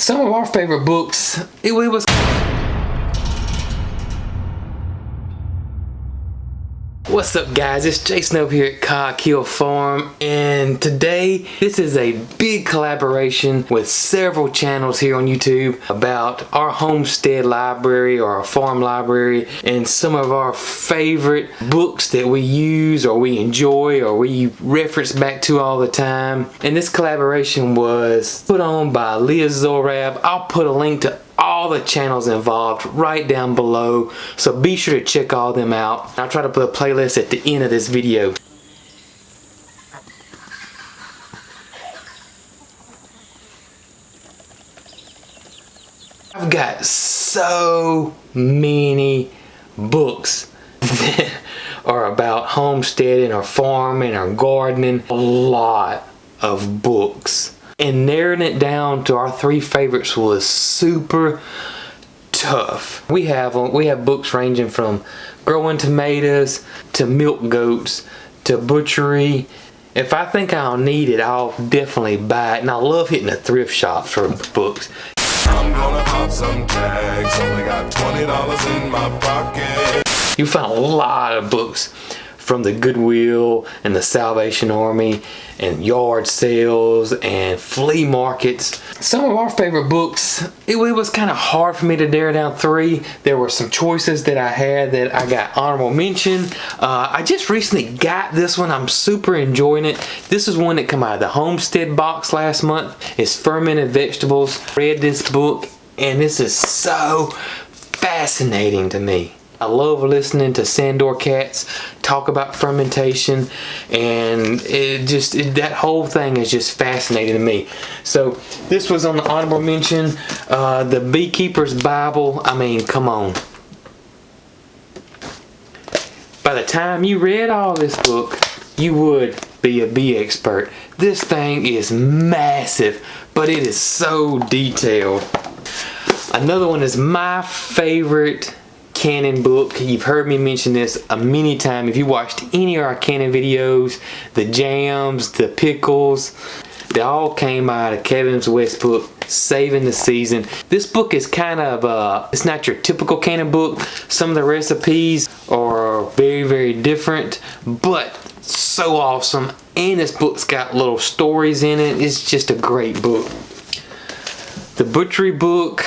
some of our favorite books, it was What's up guys, it's Jason over here at Cog Hill Farm, and today this is a big collaboration with several channels here on YouTube about our homestead library or our farm library and some of our favorite books that we use or we enjoy or we reference back to all the time. And this collaboration was put on by Leah Zorab. I'll put a link to all the channels involved right down below, so be sure to check all them out. I'll try to put a playlist at the end of this video. I've got so many books that are about homesteading or farming or gardening. A lot of books. And narrowing it down to our three favorites was super tough. We have books ranging from growing tomatoes to milk goats to butchery. If I think I'll need it, I'll definitely buy it. And I love hitting the thrift shops for books. I'm gonna pop some tags, only got $20 in my pocket. You find a lot of books from the Goodwill and the Salvation Army and yard sales and flea markets. Some of our favorite books, it was kind of hard for me to narrow down three. There were some choices that I had that I got honorable mention. I just recently got this one. I'm super enjoying it. This is one that came out of the Homestead box last month. It's Fermented Vegetables. Read this book and this is so fascinating to me. I love listening to Sandor Cats talk about fermentation, and that whole thing is just fascinating to me. So this was on the honorable mention. The Beekeeper's Bible, I mean, come on. By the time you read all this book, you would be a bee expert. This thing is massive, but it is so detailed. Another one is my favorite Canon book. You've heard me mention this a many times. If you watched any of our Canon videos, the jams, the pickles, they all came out of Kevin's West book, Saving the Season. This book is kind of, it's not your typical Canon book. Some of the recipes are very, very different, but so awesome. And this book's got little stories in it. It's just a great book. The Butchery book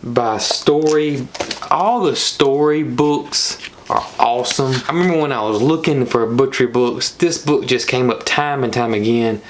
by Story. All the story books are awesome. I remember when I was looking for butchery books, this book just came up time and time again.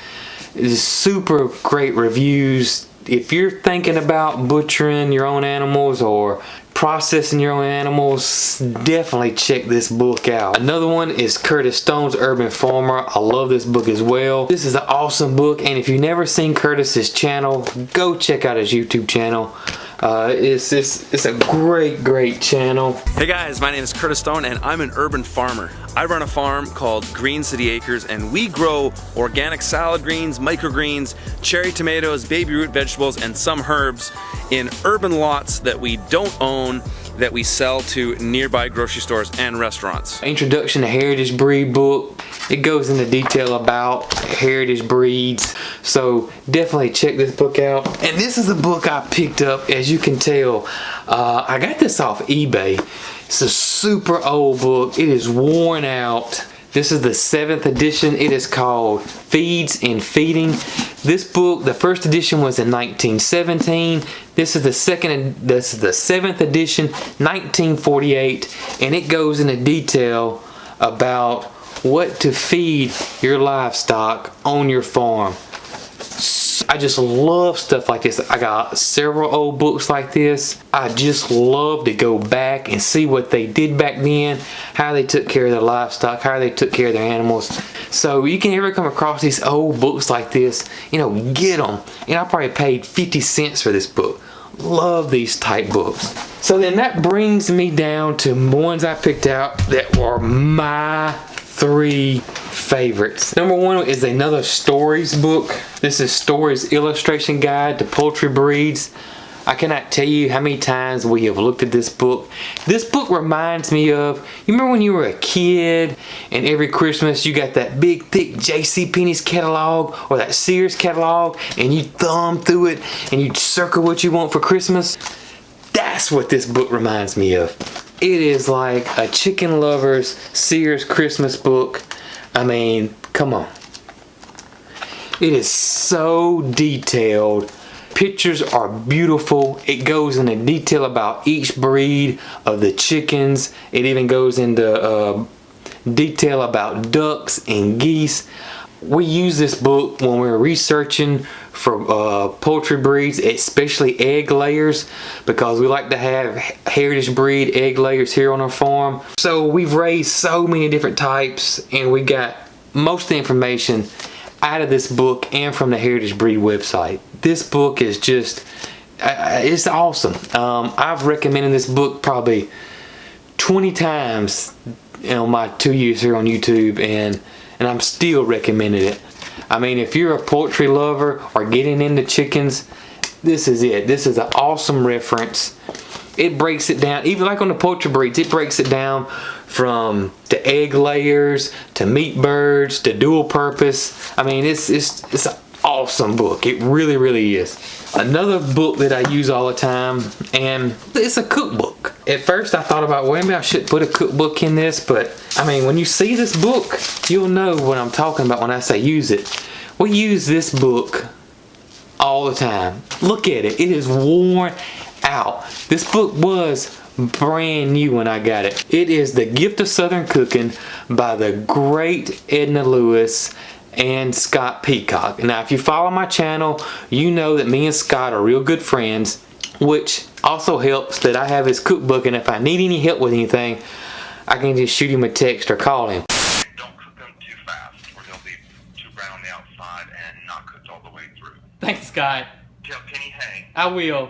It's super great reviews. If you're thinking about butchering your own animals or processing your own animals, definitely check this book out. Another one is Curtis Stone's Urban Farmer. I love this book as well. This is an awesome book, and if you've never seen Curtis's channel, go check out his YouTube channel. It's a great channel. Hey guys, my name is Curtis Stone and I'm an urban farmer. I run a farm called Green City Acres, and we grow organic salad greens, microgreens, cherry tomatoes, baby root vegetables, and some herbs in urban lots that we don't own, that we sell to nearby grocery stores and restaurants. Introduction to Heritage Breed book. It goes into detail about heritage breeds, so definitely check this book out. And this is a book I picked up, as you can tell. I got this off eBay. It's a super old book. It is worn out. This is the 7th edition. It is called Feeds and Feeding. This book, the first edition was in 1917. This is the 7th edition, 1948, and it goes into detail about what to feed your livestock on your farm. I just love stuff like this. I got several old books like this. I just love to go back and see what they did back then, how they took care of their livestock, how they took care of their animals. So you can ever come across these old books like this, you know, get them. And I probably paid 50 cents for this book. Love these type books. So then that brings me down to ones I picked out that were my three favorites. Number one is another stories book. This is Stories Illustration Guide to Poultry Breeds I cannot tell you how many times we have looked at this book. This book reminds me of, you remember when you were a kid and every Christmas you got that big thick JCPenney's catalog or that Sears catalog and you thumb through it and you circle what you want for Christmas? That's what this book reminds me of. It is like a chicken lover's Sears Christmas book. I mean, come on. It is so detailed. Pictures are beautiful. It goes into detail about each breed of the chickens. It even goes into detail about ducks and geese. We use this book when we're researching for poultry breeds, especially egg layers, because we like to have heritage breed egg layers here on our farm. So we've raised so many different types, and we got most of the information out of this book and from the heritage breed website. This book is just, it's awesome. I've recommended this book probably 20 times in my 2 years here on YouTube, and I'm still recommending it. I mean, if you're a poultry lover or getting into chickens, this is it. This is an awesome reference. It breaks it down, even like on the poultry breeds, it breaks it down from the egg layers to meat birds to dual purpose. I mean, it's an awesome book. It really, really is. Another book that I use all the time, and it's a cookbook. At first I thought about, well, maybe I should put a cookbook in this, but I mean, when you see this book, you'll know what I'm talking about when I say use it. We use this book all the time. Look at it. It is worn out. This book was brand new when I got it. It is The Gift of Southern Cooking by the great Edna Lewis and Scott Peacock. Now, if you follow my channel, you know that me and Scott are real good friends, which also helps that I have his cookbook, and if I need any help with anything, I can just shoot him a text or call him. Don't cook them too fast or they'll be too brown on the outside and not cooked all the way through. Thanks, Scott. Tell Kenny hey. I will.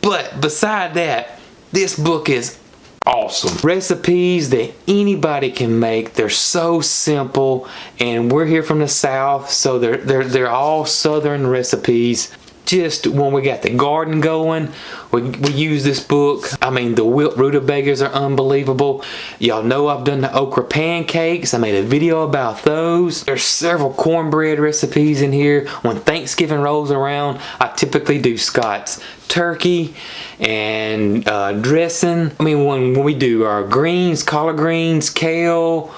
But beside that, this book is awesome. Recipes that anybody can make. They're so simple, and we're here from the South, so they're all Southern recipes. Just when we got the garden going, we use this book. I mean, the wilt rutabagas are unbelievable. Y'all know I've done the okra pancakes. I made a video about those. There's several cornbread recipes in here. When Thanksgiving rolls around, I typically do Scott's turkey and dressing. I mean, when we do our greens, collard greens, kale,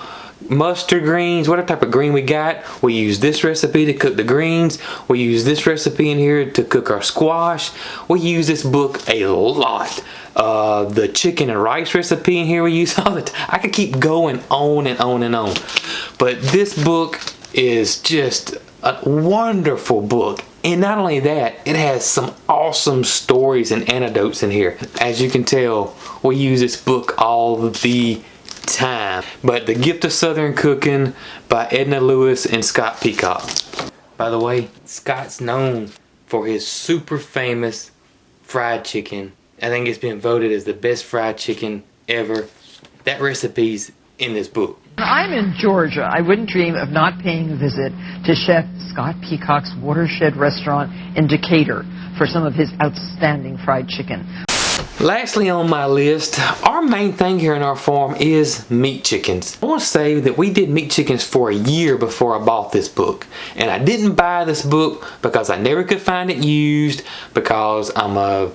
mustard greens, whatever type of green we got, we use this recipe to cook the greens. We use this recipe in here to cook our squash. We use this book a lot. The chicken and rice recipe in here we use all the time. I could keep going on and on and on. But this book is just a wonderful book. And not only that, it has some awesome stories and anecdotes in here. As you can tell, we use this book all the time. But The Gift of Southern Cooking by Edna Lewis and Scott Peacock. By the way, Scott's known for his super famous fried chicken. I think it's been voted as the best fried chicken ever. That recipe's in this book. I'm in Georgia. I wouldn't dream of not paying a visit to Chef Scott Peacock's Watershed restaurant in Decatur for some of his outstanding fried chicken. Lastly on my list, our main thing here in our farm is meat chickens. I want to say that we did meat chickens for a year before I bought this book. And I didn't buy this book because I never could find it used, because I'm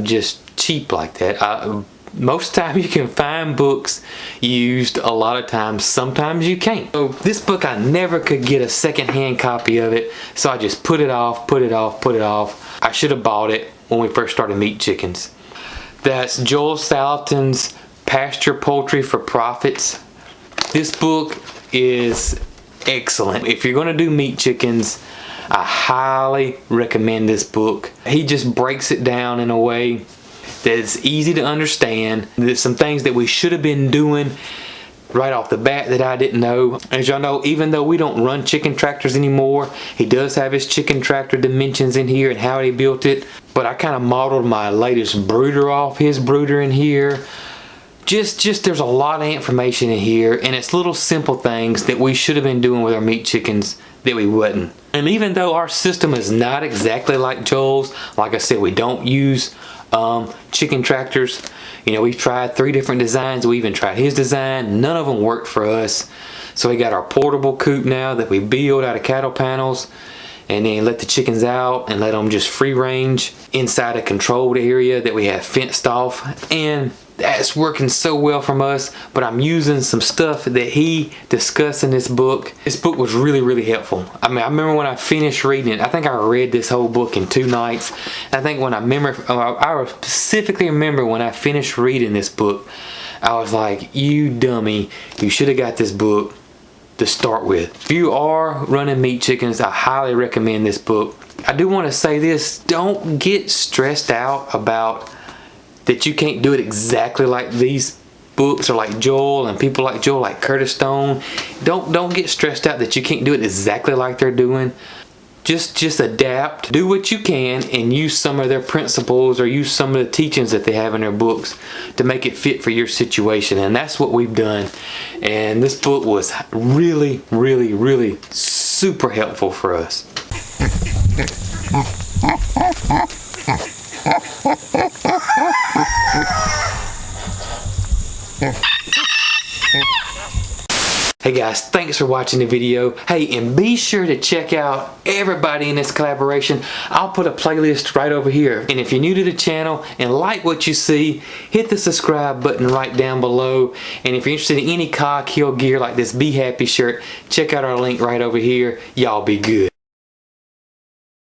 just cheap like that. Most time you can find books used, a lot of times, sometimes you can't. So this book, I never could get a second-hand copy of it, so I just put it off. I should have bought it when we first started meat chickens. That's Joel Salatin's Pasture Poultry for Profits. This book is excellent. If you're going to do meat chickens, I highly recommend this book. He just breaks it down in a way that's easy to understand. There's some things that we should have been doing right off the bat that I didn't know. As y'all know, even though we don't run chicken tractors anymore, he does have his chicken tractor dimensions in here and how he built it. But I kind of modeled my latest brooder off his brooder in here. Just there's a lot of information in here, and it's little simple things that we should have been doing with our meat chickens that we wasn't. And even though our system is not exactly like Joel's, like I said, we don't use chicken tractors. You know, we've tried 3 different designs. We even tried his design. None of them worked for us. So we got our portable coop now that we build out of cattle panels, and then let the chickens out and let them just free range inside a controlled area that we have fenced off. And that's working so well from us. But I'm using some stuff that he discussed in this book. This book was really, really helpful. I mean, I remember when I finished reading it, I think I read this whole book in 2 nights. I think when I specifically remember when I finished reading this book, I was like, you dummy, you should have got this book to start with. If you are running meat chickens, I highly recommend this book. I do want to say this, don't get stressed out about that you can't do it exactly like these books or like Joel and people like Joel, like Curtis Stone. Don't get stressed out that you can't do it exactly like they're doing. Just adapt, do what you can, and use some of their principles or use some of the teachings that they have in their books to make it fit for your situation. And that's what we've done. And this book was really, really, really super helpful for us. Hey guys, thanks for watching the video. Hey, and be sure to check out everybody in this collaboration. I'll put a playlist right over here. And if you're new to the channel and like what you see, hit the subscribe button right down below. And if you're interested in any Cog Hill gear like this Be Happy shirt, check out our link right over here. Y'all be good.